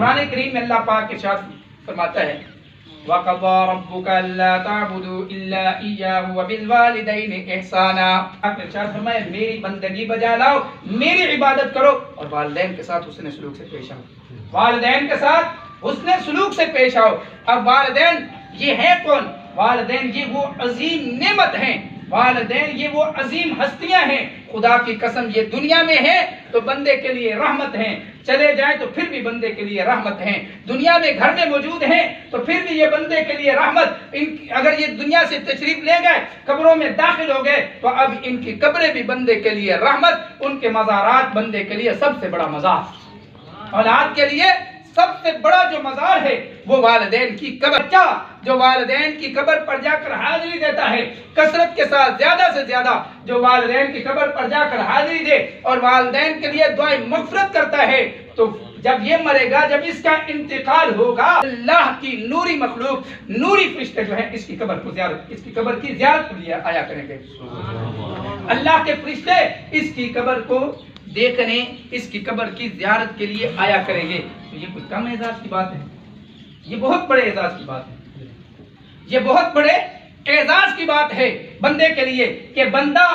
قرآن کریم میں اللہ پاک ارشاد فرماتا ہے وَقَضَى رَبُّكَ أَلَّا تَعْبُدُوا إِلَّا إِيَّاهُ وَبِالْوَالِدَيْنِ إِحْسَانًا. آپ نے ارشاد فرمایا میری بندگی بجا لاؤ، میری عبادت کرو اور والدین کے ساتھ حسن سلوک سے پیش آؤ. والدین کے ساتھ حسن سلوک سے پیش آؤ. اب والدین یہ ہیں کون؟ والدین یہ وہ عظیم نعمت ہیں، والدین یہ وہ عظیم ہستیاں ہیں. خدا کی قسم یہ دنیا میں ہیں تو بندے کے لیے رحمت ہیں، چلے جائیں تو پھر بھی بندے کے لیے رحمت ہیں. دنیا میں گھر میں موجود ہیں تو پھر بھی یہ بندے کے لیے رحمت. اگر یہ دنیا سے تشریف لے گئے، قبروں میں داخل ہو گئے تو اب ان کی قبریں بھی بندے کے لیے رحمت، ان کے مزارات بندے کے لیے سب سے بڑا مزار. اولاد کے لیے سب سے بڑا جو مزار ہے وہ والدین کی قبر. بچہ جو والدین کی قبر پر جا کر حاضری دیتا ہے، کثرت کے ساتھ زیادہ سے زیادہ جو والدین کی قبر پر جا کر حاضری دے اور والدین کے لیے دعائیں مغفرت کرتا ہے، تو جب یہ مرے گا، جب اس کا انتقال ہوگا، اللہ کی نوری مخلوق، نوری فرشتے جو ہیں اس کی قبر کی زیارت کے لیے آیا کریں گے. اللہ کے فرشتے اس کی قبر کو دیکھنے، اس کی قبر کی زیارت کے لیے آیا کریں گے. تو یہ کوئی کم اعزاز کی بات ہے؟ یہ بہت بڑے اعزاز کی بات ہے. یہ بہت بڑے اعزاز کی بات ہے بندے کے لیے کہ بندہ،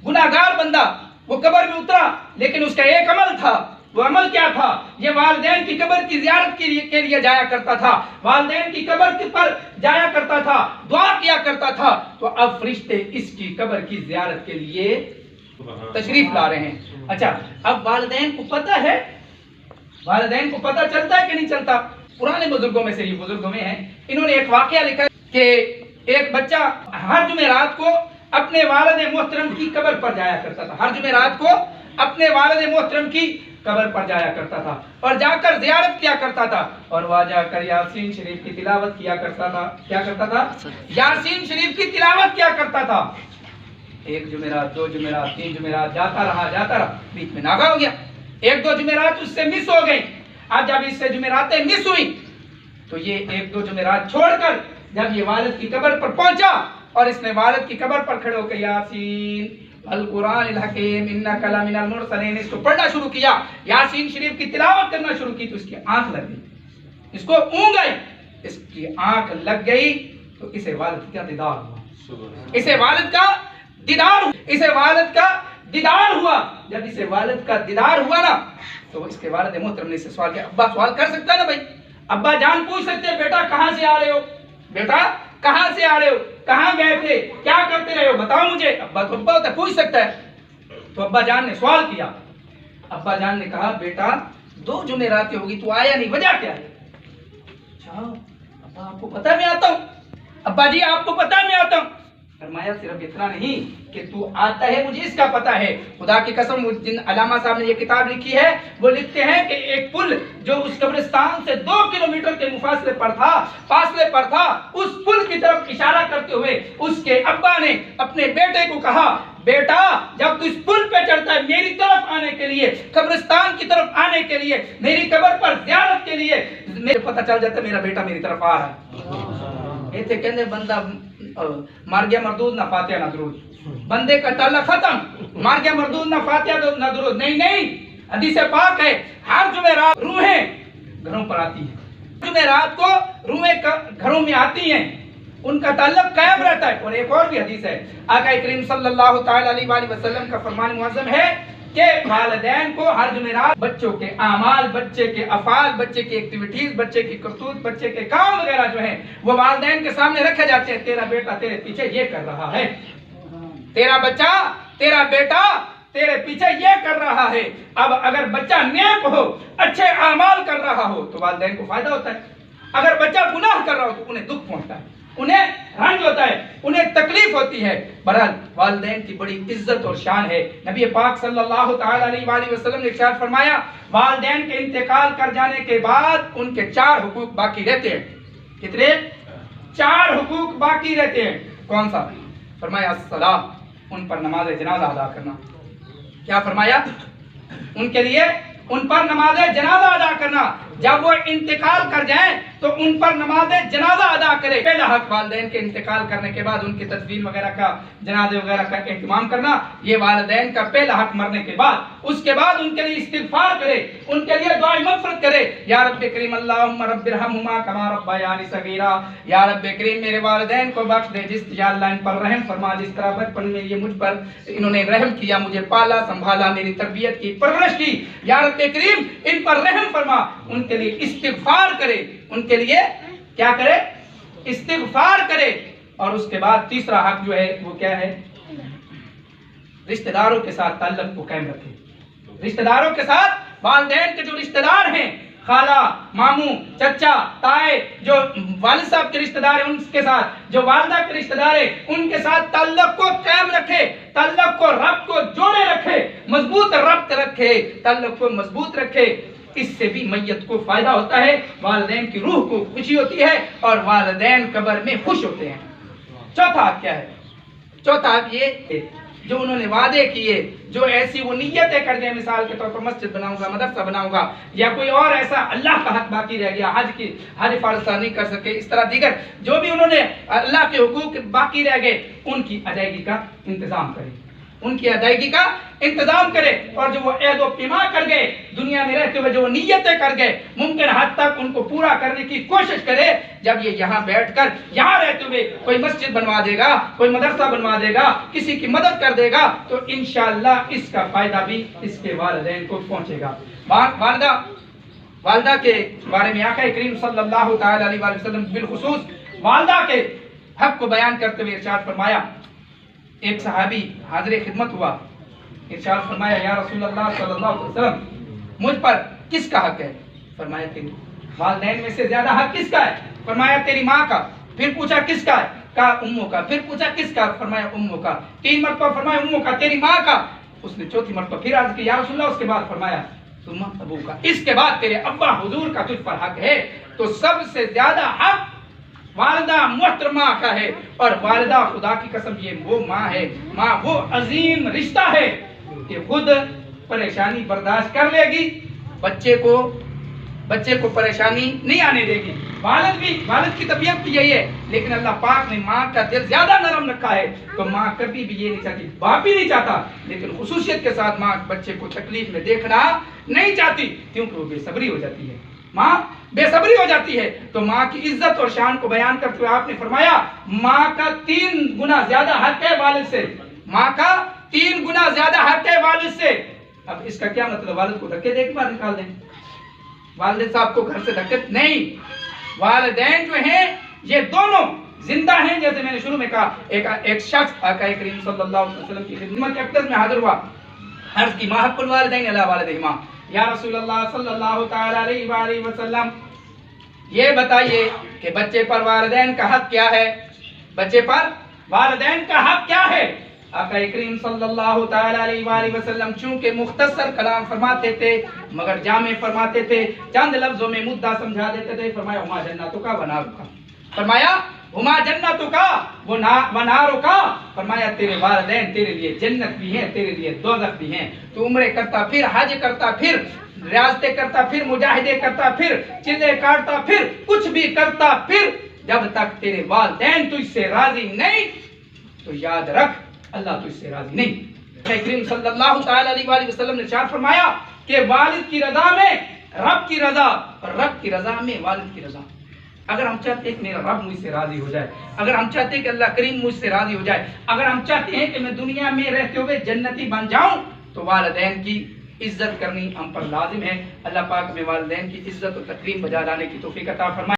گناہگار بندہ، وہ قبر میں اترا لیکن اس کا ایک عمل تھا. وہ عمل کیا تھا؟ یہ والدین کی قبر کی زیارت کے لیے جایا کرتا تھا، والدین کی قبر پر جایا کرتا تھا، دعا کیا کرتا تھا. تو اب فرشتے اس کی قبر کی زیارت کے لیے تشریف لا رہے ہیں. اچھا، اب والدین کو پتہ ہے، والدین کو پتہ چلتا ہے کہ نہیں چلتا؟ پرانے بزرگوں میں سے یہ بزرگوں میں ہیں، انہوں نے ایک واقعہ لکھا کہ ایک بچہ ہر جمعرات کو اپنے والد محترم کی قبر پر جایا کرتا تھا. ہر جمعرات کو اپنے والد محترم کی قبر پر جایا کرتا تھا اور جا کر زیارت کیا کرتا تھا اور وہاں جا کر یاسین شریف کی تلاوت کیا کرتا تھا. کیا کرتا تھا؟ یاسین شریف کی تلاوت کیا کرتا تھا. ایک جمعرات، دو جمعرات، تین جمعرات، جاتا رہا، بیچ میں ناغا ہو گیا. ایک دو جمعرات اس سے مس ہو گئی. اب جب اس سے جمعراتیں مس ہوئی تو یہ ایک دو جمعرات چھوڑ کر جب یہ والد کی قبر پر پہنچا اور اس نے والد کی قبر پر کھڑے ہو کے یاسین القرآن الحکیم انک لمن المرسلین اس کو پڑھنا شروع کیا، یاسین شریف کی تلاوت کرنا شروع کی تو اس کی آنکھ لگ گئی، اس کو اونگ گئی. اس کی آنکھ لگ گئی تو اسے والد کا دیدار ہوا، اسے والد کا دیدار ہوا. جب اسے والد کا دیدار ہوا نا تو اس کے والد محترم نے اسے سوال کیا. ابا سوال کر سکتا ہے نا بھائی، ابا جان پوچھ سکتے ہیں بیٹا کہاں سے آ رہے ہو، بیٹا کہاں سے آ رہے ہو، کہاں گئے تھے، کیا کرتے رہے ہو، بتاؤ مجھے. ابا تو ابا ہوتا ہے، پوچھ سکتا ہے. تو ابا جان نے سوال کیا. ابا جان نے کہا بیٹا 2 جمعرات ہوگی تو آیا نہیں، وجہ کیا ہے؟ اچھا ابا آپ کو پتہ ہے میں آتا ہوں. ابا جی آپ کو پتہ ہے میں آتا ہوں. فرمایا صرف اتنا نہیں کہ تو آتا ہے مجھے اس کا پتہ ہے. خدا کی قسم جن علامہ صاحب نے یہ کتاب لکھی ہے وہ لکھتے ہیں کہ ایک پل جو اس قبرستان سے 2 کلومیٹر کے فاصلے پر تھا، اس پل کی طرف اشارہ کرتے ہوئے اس کے ابا نے اپنے بیٹے کو کہا بیٹا جب تو اس پل پہ چڑھتا ہے میری طرف آنے کے لیے، قبرستان کی طرف آنے کے لیے، میری قبر پر زیارت کے لیے، مجھے پتہ چل جاتا ہے میرا بیٹا میری طرف آ رہا ہے. ایتھے کہندے بندہ مار گیا مردود نہ فاتحہ نہ درود، بندے کا تعلق ختم. مار گیا مردود نہ فاتحہ نہ درود. نہیں، حدیث پاک ہے ہر جمعرات روحیں گھروں پر آتی ہیں، جمعرات کو روحیں گھروں میں آتی ہیں، ان کا تعلق قائم رہتا ہے. اور ایک اور بھی حدیث ہے، آقا کریم صلی اللہ تعالی علیہ وآلہ وسلم کا فرمان معظم ہے کہ والدین کو ہر جمعرات بچوں کے اعمال، بچے کے افعال، بچے کی ایکٹیویٹیز، بچے کی کرتوت، بچے کے کام وغیرہ جو ہیں وہ والدین کے سامنے رکھے جاتے ہیں. تیرا بیٹا تیرے پیچھے یہ کر رہا ہے، تیرا بچہ، تیرا بیٹا تیرے پیچھے یہ کر رہا ہے. اب اگر بچہ نیک ہو، اچھے اعمال کر رہا ہو تو والدین کو فائدہ ہوتا ہے. اگر بچہ گناہ کر رہا ہو تو انہیں دکھ پہنچتا ہے، انہیں رنج ہوتا ہے، انہیں تکلیف ہوتی ہے. بہرحال والدین کی بڑی عزت اور شان ہے. نبی پاک صلی اللہ تعالی علیہ وآلہ وسلم نے ارشاد فرمایا والدین کے انتقال کر جانے کے بعد ان کے 4 حقوق باقی رہتے ہیں. کتنے؟ 4 حقوق باقی رہتے ہیں. کون سا؟ فرمایا الصلاۃ، ان پر نماز جنازہ ادا کرنا. کیا فرمایا؟ ان کے لیے ان پر نماز جنازہ ادا کرنا. جب وہ انتقال کر جائیں تو ان پر نماز جنازہ ادا کرے. پہلا حق والدین کے انتقال کرنے کے بعد ان کی تدفین وغیرہ کا، جنازے وغیرہ کا اہتمام کرنا، یہ والدین کا پہلا حق مرنے کے بعد. اس کے بعد ان کے لیے استغفار کرے، ان کے لیے دعائے مغفرت کرے. یا رب کریم اللہم رب ارحمہما کما ربیانی صغیرا، یا رب کریم میرے والدین کو بخش دے، یا اللہ ان پر رحم فرما جس طرح بچپن میں یہ مجھ پر انہوں نے رحم کیا، مجھے پالا سنبھالا، میری تربیت کی، پرورش کی. یا رب کریم ان پر رحم فرما. ان کے لیے استغفار کرے، ان کے لیے کیا کرے؟ استغفار کرے. اور اس کے بعد تیسرا حق جو ہے وہ کیا ہے؟ رشتہ داروں کے ساتھ تعلق کو قائم رکھے. رشتہ داروں کے ساتھ، والدین کے جو رشتہ دار ہیں، خالہ، ماموں، چچا، تائے، جو والد صاحب کے رشتہ دار ہیں ان کے ساتھ، جو والدہ کے رشتہ دار ہیں ان کے ساتھ تعلق کو قائم رکھے، تعلق کو، ربط کو جوڑے رکھے، مضبوط ربط رکھے، تعلق کو مضبوط رکھے. اس سے بھی میت کو فائدہ ہوتا ہے، والدین کی روح کو خوشی ہوتی ہے اور والدین قبر میں خوش ہوتے ہیں. چوتھا حق کیا ہے؟ چوتھا حق یہ جو انہوں نے وعدے کیے، جو ایسی وہ نیتیں کر گئے، مثال کے طور پر مسجد بناؤں گا، مدرسہ بناؤں گا، یا کوئی اور ایسا اللہ کا حق باقی رہ گیا، حج فرض نہیں کر سکے، اس طرح دیگر جو بھی انہوں نے اللہ کے حقوق باقی رہ گئے ان کی ادائیگی کا انتظام کرے، ان کی ادائیگی کا انتظام کرے. اور جو وہ عہد و پیما کر گئے دنیا میں رہتے ہوئے، جو وہ نیتیں کر گئے، ممکن حد تک ان کو پورا کرنے کی کوشش کرے. جب یہ یہاں بیٹھ کر یہاں رہتے ہوئے کوئی مسجد بنوا دے گا، کوئی مدرسہ بنوا دے گا، کسی کی مدد کر دے گا، تو انشاءاللہ اس کا فائدہ بھی اس کے والدین کو پہنچے گا. والدہ کے بارے میں آقا کریم صلی اللہ تعالی علیہ وآلہ وسلم بالخصوص والدہ کے حق کو بیان کرتے ہوئے ارشاد فرمایا. ایک صحابی حاضر خدمت ہوا، ارشاد فرمایا یا رسول اللہ صلی اللہ علیہ وسلم مجھ پر کس کا حق ہے؟ فرمایا تیری والدین میں سے زیادہ حق کس کا ہے؟ فرمایا تیری ماں کا. پھر پوچھا کس کا ہے؟ کہا اموں کا. پھر پوچھا کس کا؟ فرمایا اموں کا. 3 مرتبہ فرمایا اموں کا، تیری ماں کا. اس نے چوتھی مرتبہ پھر عرض کی یا رسول اللہ، اس کے بعد فرمایا ثم ابو کا، اس کے بعد تیرے ابا حضور کا تجھ پر حق ہے. تو سب سے زیادہ حق والدہ محترمہ کا ہے. اور والدہ خدا کی قسم یہ وہ ماں ہے، ماں وہ عظیم رشتہ ہے کہ خود پریشانی برداشت کر لے گی، بچے کو پریشانی نہیں آنے دے گی. والد کی طبیعت بھی یہی ہے، لیکن اللہ پاک نے ماں کا دل زیادہ نرم رکھا ہے. تو ماں کبھی بھی یہ نہیں چاہتی، باپ بھی نہیں چاہتا، لیکن خصوصیت کے ساتھ ماں بچے کو تکلیف میں دیکھنا نہیں چاہتی، کیونکہ وہ بے صبری ہو جاتی ہے. ماں بے صبری ہو جاتی ہے. تو ماں کی عزت اور شان کو بیان کرتے ہوئے آپ نے فرمایا ماں کا 3 گنا زیادہ حق ہے والد سے. ماں کا 3 گنا زیادہ حق ہے والد سے. اب اس کا کیا مطلب؟ والد کو دھکے دے کے باہر نکال دیں؟ والد صاحب کو گھر سے دھکے نہیں. والدین جو ہیں یہ دونوں زندہ ہیں. جیسے میں نے شروع میں کہا، ایک شخص آقا کریم صلی اللہ علیہ وسلم کی خدمت اقدس میں حاضر ہوا، عرض کی ما حق الوالدین علی والدہما. یا رسول اللہ صلی اللہ تعالی علیہ وآلہ وسلم یہ بتائیے کہ بچے پر والدین کا حق کیا ہے؟ بچے پر والدین کا حق کیا ہے؟ آقا کریم صلی اللہ تعالی علیہ وآلہ وسلم چونکہ مختصر کلام فرماتے تھے مگر جامع فرماتے تھے، چند لفظوں میں مدعا سمجھا دیتے تھے. فرمایا ہما جنتک و نارک، فرمایا ہما جنتک و نارک، فرمایا تیرے والدین تیرے لیے جنت بھی ہیں، تیرے لیے دوزخ بھی ہیں. تو عمرے کرتا پھر، حج کرتا پھر، ریاضتیں کرتا پھر، مجاہدے کرتا پھر، چلے کاٹتا پھر، کچھ بھی کرتا پھر، جب تک تیرے والدین تجھ سے راضی نہیں تو یاد رکھ اللہ تجھ سے راضی نہیں. کریم صلی اللہ تعالی علیہ وآلہ وسلم نے ارشاد فرمایا کہ والد کی رضا میں رب کی رضا، اور رب کی رضا میں والد کی رضا. اگر ہم چاہتے ہیں کہ میرا رب مجھ سے راضی ہو جائے، اگر ہم چاہتے ہیں کہ اللہ کریم مجھ سے راضی ہو جائے، اگر ہم چاہتے ہیں کہ میں دنیا میں رہتے ہوئے جنتی بن جاؤں، تو والدین کی عزت کرنی ہم پر لازم ہے. اللہ پاک میں والدین کی عزت و تکریم بجا لانے کی توفیق عطا فرمائے.